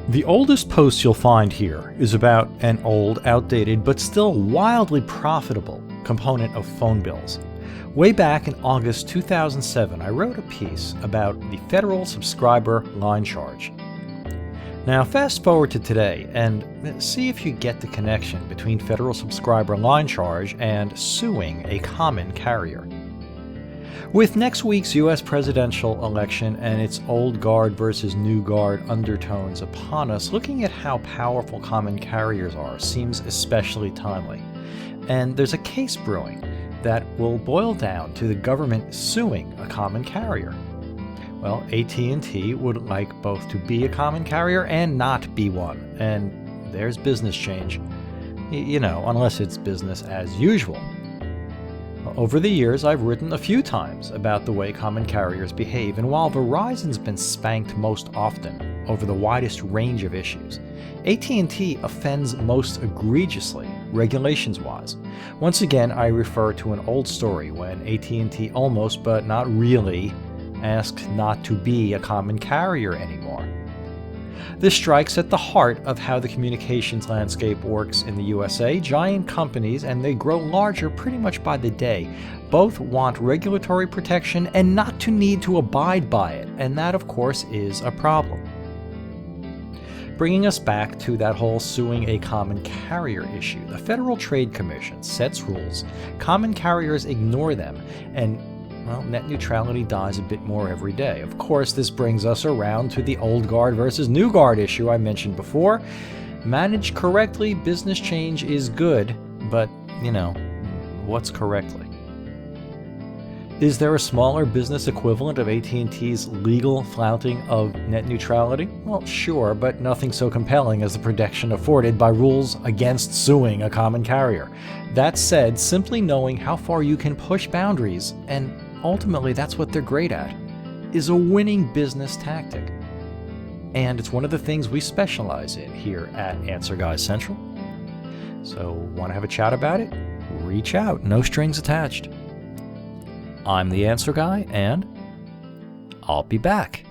The oldest post you'll find here is about an old, outdated, but still wildly profitable component of phone bills. Way back in August 2007, I wrote a piece about the federal subscriber line charge. Now fast forward to today and see if you get the connection between federal subscriber line charge and suing a common carrier. With next week's U.S. presidential election and its old guard versus new guard undertones upon us, looking at how powerful common carriers are seems especially timely. And there's a case brewing that will boil down to the government suing a common carrier. Well, AT&T would like both to be a common carrier and not be one, and there's business change. Unless it's business as usual. Over the years, I've written a few times about the way common carriers behave, and while Verizon's been spanked most often over the widest range of issues, AT&T offends most egregiously, regulations-wise. Once again, I refer to an old story when AT&T almost, but not really, asked not to be a common carrier anymore. This strikes at the heart of how the communications landscape works in the USA. Giant companies, and they grow larger pretty much by the day, both want regulatory protection and not to need to abide by it, and that of course is a problem. Bringing us back to that whole suing a common carrier issue, the Federal Trade Commission sets rules, common carriers ignore them, and net neutrality dies a bit more every day. Of course, this brings us around to the old guard versus new guard issue I mentioned before. Managed correctly, business change is good, but, what's correctly? Is there a smaller business equivalent of AT&T's legal flouting of net neutrality? Well, sure, but nothing so compelling as the protection afforded by rules against suing a common carrier. That said, simply knowing how far you can push boundaries, and ultimately that's what they're great at, is a winning business tactic. And it's one of the things we specialize in here at Answer Guy Central. So, want to have a chat about it? Reach out, no strings attached. I'm the Answer Guy, and I'll be back.